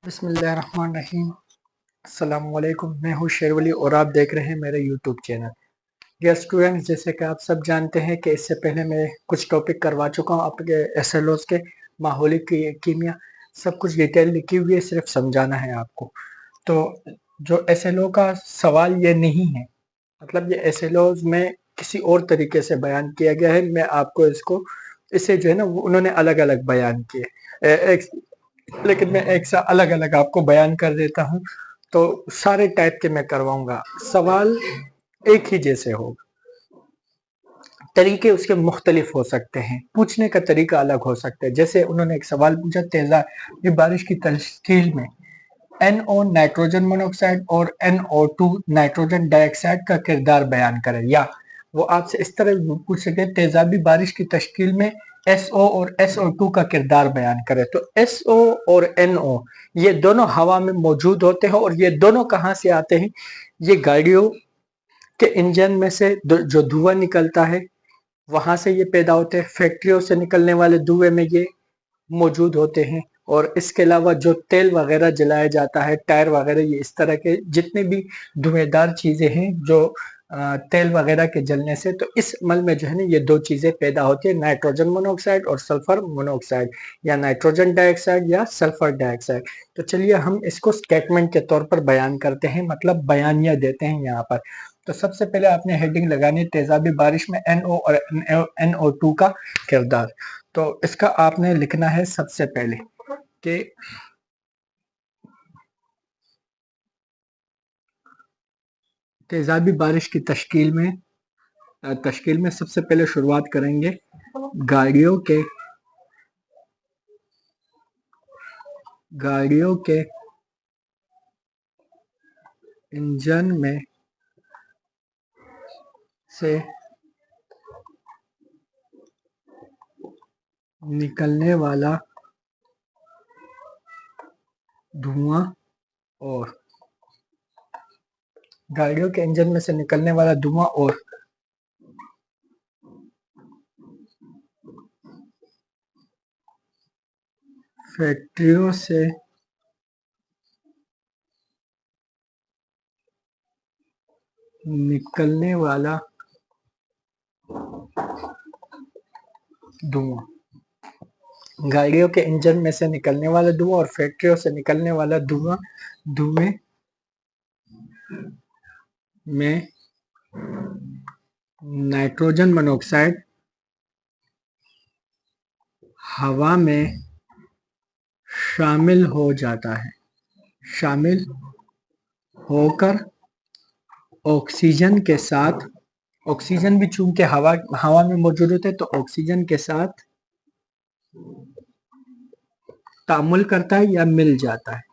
बिस्मिल्लाहिर्रहमानिर्रहीम। अस्सलाम वालेकुम। मैं हूँ शेरवली और आप देख रहे हैं मेरे यूट्यूब चैनल। डियर स्टूडेंट्स, जैसे कि आप सब जानते हैं कि इससे पहले मैं कुछ टॉपिक करवा चुका हूँ आपके एसएलओस के, माहौली कीमिया, सब कुछ डिटेल लिखी हुई है, सिर्फ समझाना है आपको। तो जो एसएलओ का सवाल ये नहीं है, मतलब ये एसएलओस में किसी और तरीके से बयान किया गया है। मैं आपको इसे जो है ना वो उन्होंने अलग अलग बयान किए, लेकिन मैं एक सा अलग अलग आपको बयान कर देता हूँ। तो सारे टाइप के मैं करवाऊंगा, सवाल एक ही जैसे होगा, तरीके उसके मुख्तलिफ हो सकते हैं, पूछने का तरीका अलग हो सकता है। जैसे उन्होंने एक सवाल पूछा, तेजाबी बारिश की तश्कील में NO नाइट्रोजन मोनोऑक्साइड और NO2 नाइट्रोजन डाइऑक्साइड का किरदार बयान करें। या वो आपसे इस तरह पूछ सके, तेजाबी बारिश की तश्कील में SO और SO2 का किरदार बयान करें। तो SO और NO ये दोनों हवा में मौजूद होते हैं, और ये दोनों कहाँ से आते हैं? ये गाड़ियों के इंजन में से जो धुआं निकलता है वहां से ये पैदा होते हैं। फैक्ट्रियों से निकलने वाले धुएं में ये मौजूद होते हैं। और इसके अलावा जो तेल वगैरह जलाया जाता है, टायर वगैरह, ये इस तरह के जितने भी धुएंदार चीजें हैं जो तेल वगैरह के जलने से, तो इस अमल में जो है ना ये दो चीजें पैदा होती है, नाइट्रोजन मोनोऑक्साइड और सल्फर मोनोऑक्साइड, या नाइट्रोजन डाइऑक्साइड या सल्फर डाइऑक्साइड। तो चलिए हम इसको स्टेटमेंट के तौर पर बयान करते हैं, मतलब बयानिया देते हैं यहाँ पर। तो सबसे पहले आपने हेडिंग लगानी है, तेजाबी बारिश में NO और NO2 का किरदार। तो इसका आपने लिखना है सबसे पहले कि तेजाबी बारिश की तश्कील में सबसे पहले शुरुआत करेंगे गाड़ियों के इंजन में से निकलने वाला धुआं और गाड़ियों के इंजन में से निकलने वाला धुआं और फैक्ट्रियों से निकलने वाला धुआं, गाड़ियों के इंजन में से निकलने वाला धुआं और फैक्ट्रियों से निकलने वाला धुएं में नाइट्रोजन मोनोऑक्साइड हवा में शामिल होकर ऑक्सीजन भी चूंकि हवा में मौजूद होते हैं, तो ऑक्सीजन के साथ तामुल करता है या मिल जाता है।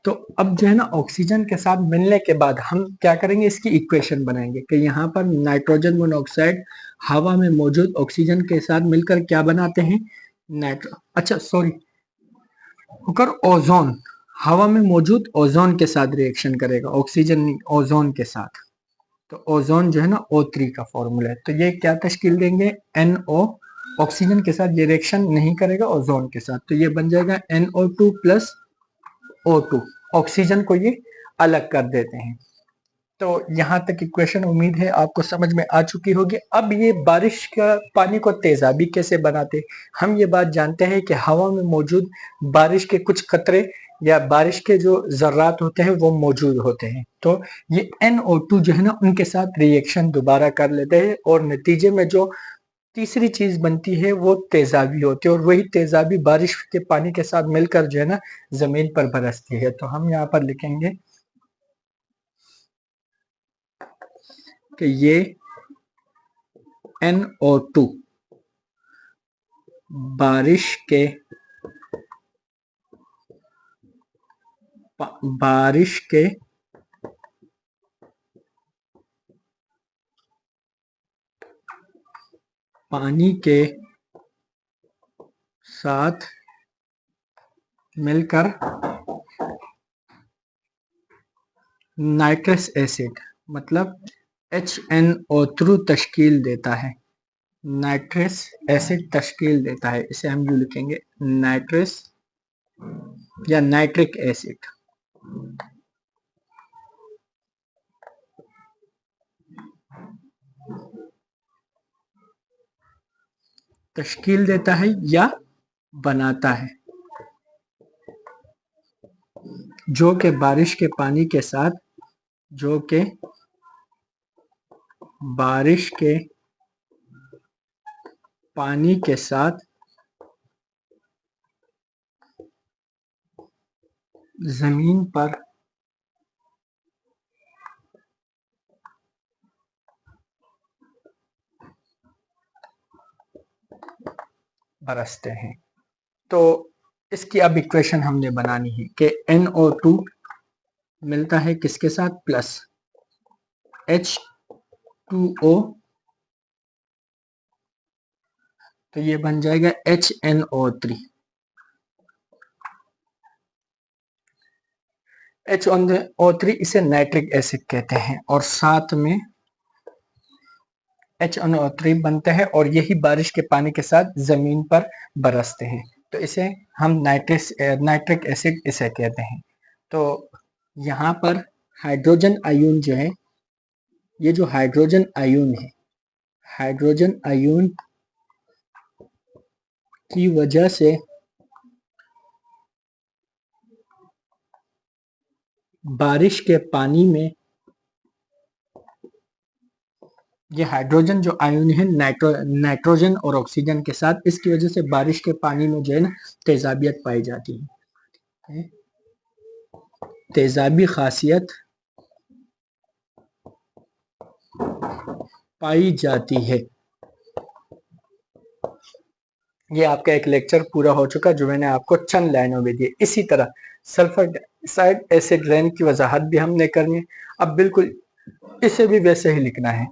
तो अब जो है ना ऑक्सीजन के साथ मिलने के बाद हम क्या करेंगे, इसकी इक्वेशन बनाएंगे कि यहाँ पर नाइट्रोजन मोनोऑक्साइड हवा में मौजूद ऑक्सीजन के साथ मिलकर क्या बनाते हैं, होकर ओजोन, हवा में मौजूद ओजोन के साथ रिएक्शन करेगा, ऑक्सीजन ओजोन के साथ। तो ओजोन जो है ना O3 का फॉर्मूला है। तो ये क्या तश्कील देंगे, NO, ऑक्सीजन के साथ ये रिएक्शन नहीं करेगा ओजोन के साथ, तो ये बन जाएगा NO2 प्लस O2। ऑक्सीजन को ये अलग कर देते हैं। तो यहाँ तक इक्वेशन उम्मीद है आपको समझ में आ चुकी होगी। अब ये बारिश का पानी को तेजाबी कैसे बनाते, हम ये बात जानते हैं कि हवा में मौजूद बारिश के कुछ कतरे या बारिश के जो जर्रात होते हैं वो मौजूद होते हैं। तो ये NO2 जो है ना उनके साथ रिएक्शन दोबारा कर लेते हैं, और नतीजे में जो तीसरी चीज बनती है वो तेजाबी होती है, और वही तेजाबी बारिश के पानी के साथ मिलकर जो है ना जमीन पर बरसती है। तो हम यहाँ पर लिखेंगे कि ये NO2 बारिश के पानी के साथ मिलकर नाइट्रस एसिड मतलब HNO3 तश्कील देता है, नाइट्रस एसिड तश्कील देता है। इसे हम यूं लिखेंगे, नाइट्रस या नाइट्रिक एसिड। तश्कील देता है या बनाता है, जो कि बारिश के पानी के साथ, जो कि बारिश के पानी के साथ जमीन पर बरसते हैं। तो इसकी अब इक्वेशन हमने बनानी है कि NO2 मिलता है किसके साथ, प्लस H2O, तो ये बन जाएगा HNO3। HNO3 इसे नाइट्रिक एसिड कहते हैं और साथ में HNO3 बनते हैं और यही बारिश के पानी के साथ जमीन पर बरसते हैं, तो इसे हम नाइट्रिक एसिड इसे कहते हैं। तो यहाँ पर हाइड्रोजन आयन जो है, ये जो हाइड्रोजन आयन है, हाइड्रोजन आयन की वजह से बारिश के पानी में, ये हाइड्रोजन जो आयन है नाइट्रोजन और ऑक्सीजन के साथ, इसकी वजह से बारिश के पानी में जो है ना तेजाबियत पाई जाती है, तेजाबी खासियत पाई जाती है। ये आपका एक लेक्चर पूरा हो चुका जो मैंने आपको चंद लाइनों में दी। इसी तरह सल्फर डाइऑक्साइड एसिड रेन की वजाहत भी हमने करनी है। अब बिल्कुल इसे भी वैसे ही लिखना है,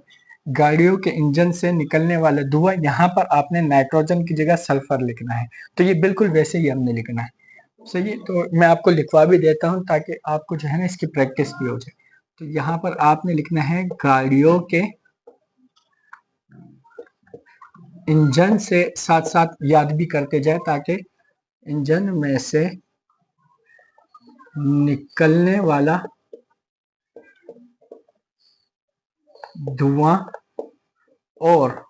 गाड़ियों के इंजन से निकलने वाला धुआं, यहाँ पर आपने नाइट्रोजन की जगह सल्फर लिखना है, तो ये बिल्कुल वैसे ही हमने लिखना है। सही है, तो मैं आपको लिखवा भी देता हूँ ताकि आपको जो है ना इसकी प्रैक्टिस भी हो जाए। तो यहाँ पर आपने लिखना है गाड़ियों के इंजन से, साथ साथ याद भी करते जाए ताकि इंजन में से निकलने वाला धुआं और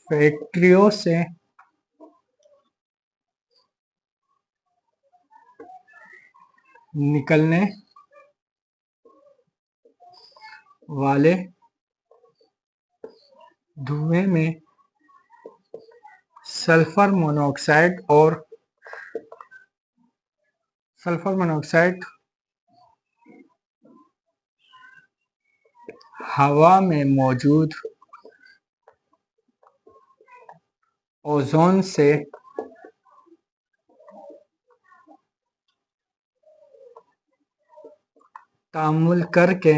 फैक्ट्रियों से निकलने वाले धुएं में सल्फर मोनोऑक्साइड हवा में मौजूद ओजोन से तामुल करके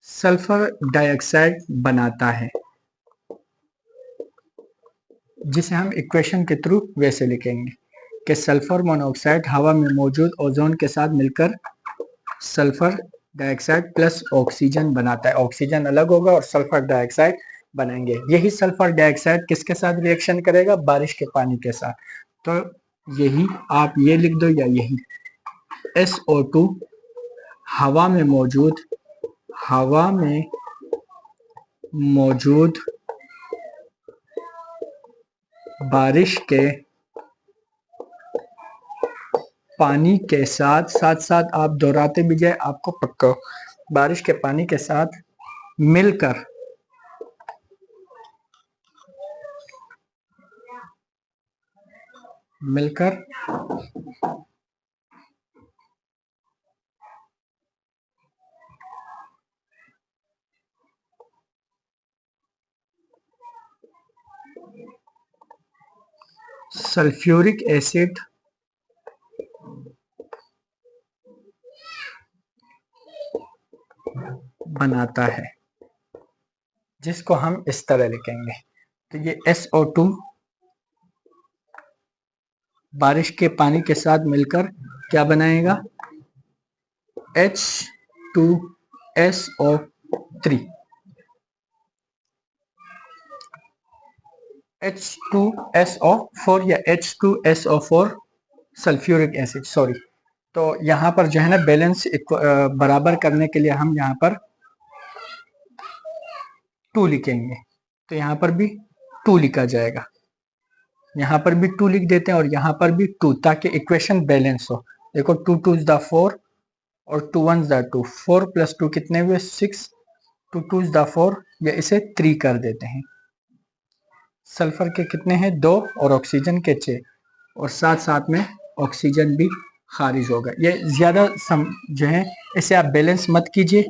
सल्फर डाइऑक्साइड बनाता है, जिसे हम इक्वेशन के थ्रू वैसे लिखेंगे कि सल्फर मोनोऑक्साइड हवा में मौजूद ओजोन के साथ मिलकर सल्फर डाइऑक्साइड प्लस ऑक्सीजन बनाता है। ऑक्सीजन अलग होगा और सल्फर डाइऑक्साइड बनाएंगे। यही सल्फर डाइऑक्साइड किसके साथ रिएक्शन करेगा, बारिश के पानी के साथ। तो यही आप ये लिख दो या यही SO2 हवा में मौजूद बारिश के पानी के साथ आप दोहराते भी जाए, आपको पक्का बारिश के पानी के साथ मिलकर सल्फ्यूरिक एसिड बनाता है, जिसको हम इस तरह लिखेंगे। तो ये SO2 बारिश के पानी के साथ मिलकर क्या बनाएगा, H2SO 3, H2SO4 या H2SO4 सल्फ्यूरिक एसिड, सॉरी। तो यहाँ पर जो है ना बैलेंस बराबर करने के लिए हम यहाँ पर 2 लिखेंगे, तो यहाँ पर भी 2 लिखा जाएगा, यहाँ पर भी 2 लिख देते हैं और यहाँ पर भी 2, ताकि इक्वेशन बैलेंस हो। देखो 2 2 इज द 4 और 2 1 द 2, 4 + 2 कितने हुए 6, 2 2 इज द 4, या इसे 3 कर देते हैं। सल्फर के कितने हैं 2 और ऑक्सीजन के 6, और साथ साथ में ऑक्सीजन भी खारिज होगा। ये ज्यादा जो है इसे आप बैलेंस मत कीजिए,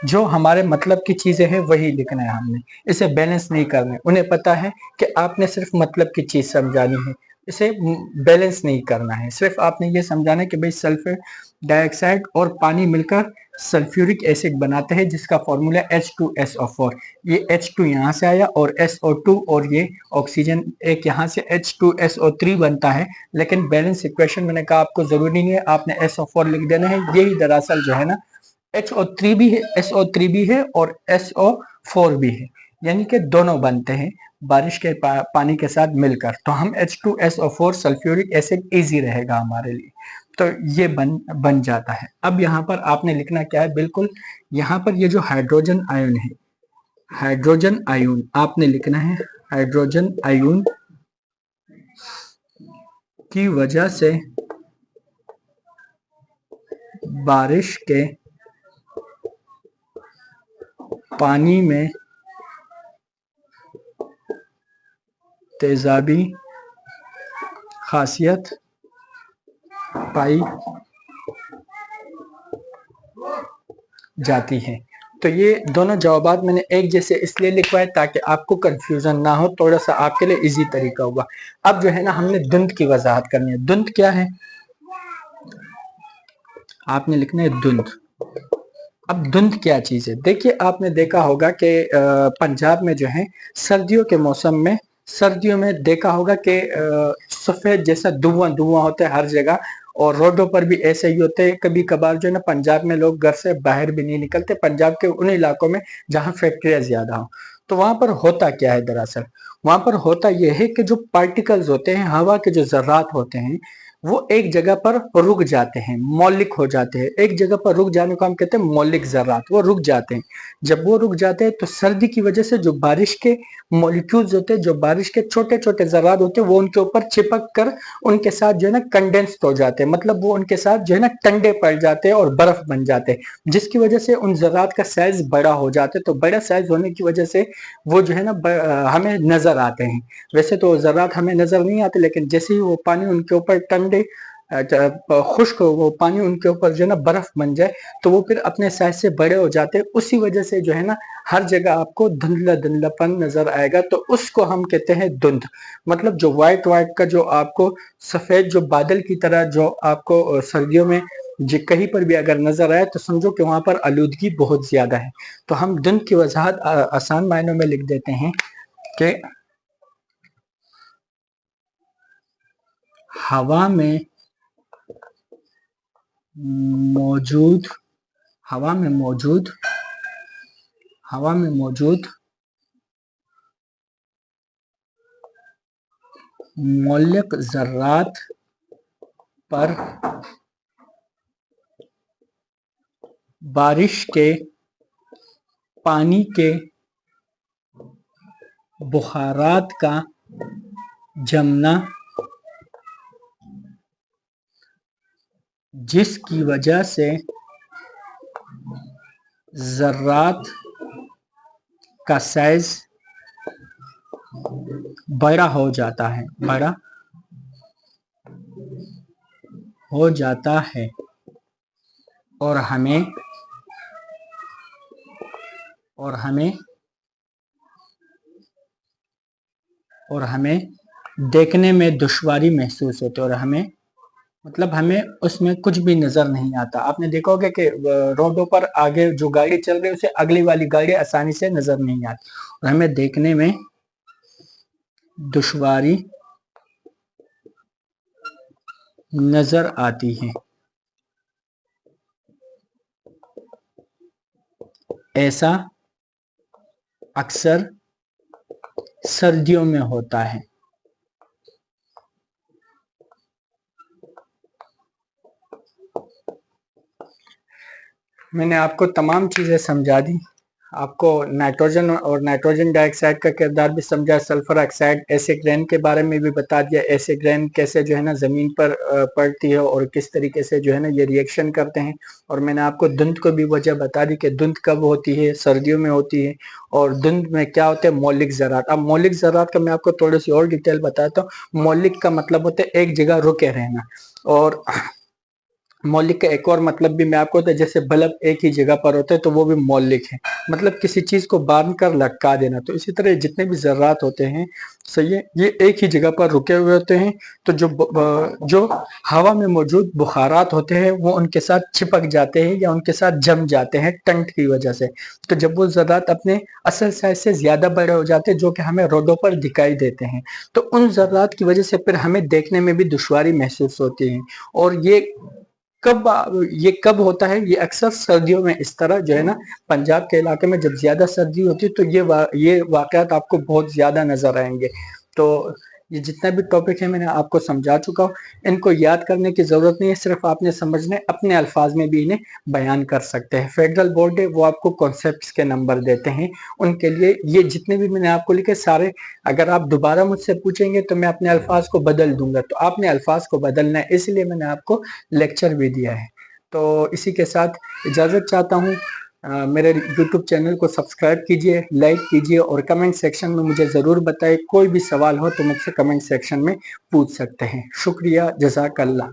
जो हमारे मतलब की चीजें हैं वही लिखना है हमने, इसे बैलेंस नहीं करना है। उन्हें पता है कि आपने सिर्फ मतलब की चीज समझानी है, इसे बैलेंस नहीं करना है। सिर्फ आपने ये समझाना है कि भाई सल्फर डाइऑक्साइड और पानी मिलकर सल्फ्यूरिक एसिड बनाते हैं, जिसका फॉर्मूला H2SO4। ये H2 यहाँ से आया और SO2, और ये ऑक्सीजन एक यहाँ से H2SO3 बनता है। लेकिन बैलेंस इक्वेशन मैंने कहा आपको जरूरी नहीं है, आपने SO4 लिख देना है। यही दरअसल जो है ना HO3 भी है, SO3 भी है और SO4 भी है, यानी कि दोनों बनते हैं बारिश के पानी के साथ मिलकर। तो हम H2SO4 सल्फ्यूरिक एसिड इजी रहेगा हमारे लिए, तो ये बन जाता है। अब यहाँ पर आपने लिखना क्या है, बिल्कुल यहाँ पर ये जो हाइड्रोजन आयन है, हाइड्रोजन आयन आपने लिखना है। हाइड्रोजन आयन की वजह से बारिश के पानी में तेजाबी खासियत पाई जाती है। तो ये दोनों जवाबात मैंने एक जैसे इसलिए लिखवाए ताकि आपको कंफ्यूजन ना हो, थोड़ा सा आपके लिए इजी तरीका होगा। अब जो है ना हमने धुंध की वजाहत करनी है। धुंध क्या है, आपने लिखना है धुंध। अब धुंध क्या चीज है, देखिए आपने देखा होगा कि पंजाब में जो है सर्दियों के मौसम में, सर्दियों में देखा होगा कि सफेद जैसा धुआं धुआं होता है हर जगह, और रोडों पर भी ऐसे ही होते हैं। कभी कभार जो है ना पंजाब में लोग घर से बाहर भी नहीं निकलते, पंजाब के उन इलाकों में जहाँ फैक्ट्रियां ज्यादा हो। तो वहां पर होता क्या है, दरअसल वहां पर होता यह है कि जो पार्टिकल्स होते हैं, हवा के जो जर्रात होते हैं, वो एक जगह पर रुक जाते हैं, मौलिक हो जाते हैं। एक जगह पर रुक जाने को हम कहते हैं मौलिक जर्रात, वो रुक जाते हैं। जब वो रुक जाते हैं तो सर्दी की वजह से जो बारिश के मॉलिक्यूल्स होते हैं, जो बारिश के छोटे छोटे जर्रात होते हैं, वो उनके ऊपर चिपक कर उनके साथ जो है ना कंडेंस्ड हो जाते हैं, मतलब वो उनके साथ जो है ना टंडे पड़ जाते हैं और बर्फ बन जाते हैं, जिसकी वजह से उन जर्रात का साइज बड़ा हो जाता है। तो बड़ा साइज होने की वजह से वो जो है ना हमें नजर आते हैं। वैसे तो जर्रात हमें नजर नहीं आते, लेकिन जैसे ही वो पानी उनके ऊपर टंडे खुश्क वो पानी उनके ऊपर जो है ना बर्फ बन जाए, तो वो फिर अपने साइज से बड़े हो जाते हैं। उसी वजह से जो है ना हर जगह आपको धुंधला धुंधलापन नजर आएगा, तो उसको हम कहते हैं धुंध। मतलब जो व्हाइट व्हाइट का जो आपको सफेद जो बादल की तरह जो आपको सर्दियों में कहीं पर भी अगर नजर आए, तो समझो कि वहां पर आलूदगी बहुत ज्यादा है। तो हम धुंध की वजाहत आसान मायनों में लिख देते हैं कि हवा में मौजूद हवा में मौजूद हवा में मौजूद मौलिक जर्रात पर बारिश के पानी के बुखारात का जमना, जिसकी वजह से जर्रात का साइज बड़ा हो जाता है, बड़ा हो जाता है, और हमें और हमें और हमें देखने में दुश्वारी महसूस होती है, और हमें मतलब हमें उसमें कुछ भी नजर नहीं आता। आपने देखा होगा कि रोडों पर आगे जो गाड़ी चल रही है उसे अगली वाली गाड़ी आसानी से नजर नहीं आती, और हमें देखने में दुश्वारी नजर आती है। ऐसा अक्सर सर्दियों में होता है। मैंने आपको तमाम चीजें समझा दी, आपको नाइट्रोजन और नाइट्रोजन डाइऑक्साइड का किरदार भी समझा, सल्फर ऑक्साइड, एसिड रेन के बारे में भी बता दिया, एसिड रेन कैसे जो है ना जमीन पर पड़ती है और किस तरीके से जो है ना ये रिएक्शन करते हैं। और मैंने आपको धुंध को भी वजह बता दी कि धुंध कब होती है, सर्दियों में होती है, और धुंध में क्या होते हैं, मौलिक ज़रात। अब मौलिक ज़रात का मैं आपको थोड़ी सी और डिटेल बताता हूँ। मौलिक का मतलब होता है एक जगह रुके रहना, और मौलिक का एक और मतलब भी मैं आपको होता है, जैसे बल्ब एक ही जगह पर होता है तो वो भी मौलिक है, मतलब किसी चीज को बांध कर लटका देना। तो इसी तरह जितने भी जर्रात होते हैं, सही है, ये एक ही जगह पर रुके हुए होते हैं। तो जो हवा में मौजूद बुखारात होते हैं वो उनके साथ चिपक जाते हैं या उनके साथ जम जाते हैं टंट की वजह से। तो जब वो जर्रात अपने असल साइज से ज्यादा बड़े हो जाते हैं, जो कि हमें रोडों पर दिखाई देते हैं, तो उन जर्रात की वजह से फिर हमें देखने में भी दुश्वारी महसूस होती है। और ये कब होता है, ये अक्सर सर्दियों में इस तरह जो है ना, पंजाब के इलाके में जब ज्यादा सर्दी होती है तो ये वाकयात आपको बहुत ज्यादा नजर आएंगे। तो ये जितना भी टॉपिक है मैंने आपको समझा चुका हूँ, इनको याद करने की जरूरत नहीं है, सिर्फ आपने समझने, अपने अल्फाज में भी इन्हें बयान कर सकते हैं। फेडरल बोर्ड है वो आपको कॉन्सेप्ट्स के नंबर देते हैं, उनके लिए ये जितने भी मैंने आपको लिखे सारे, अगर आप दोबारा मुझसे पूछेंगे तो मैं अपने अल्फाज को बदल दूंगा, तो आपने अल्फाज को बदलना है, इसलिए मैंने आपको लेक्चर भी दिया है। तो इसी के साथ इजाजत चाहता हूँ। मेरे YouTube चैनल को सब्सक्राइब कीजिए, लाइक कीजिए, और कमेंट सेक्शन में मुझे ज़रूर बताएं। कोई भी सवाल हो तो मुझसे कमेंट सेक्शन में पूछ सकते हैं। शुक्रिया, जज़ाकल्लाह।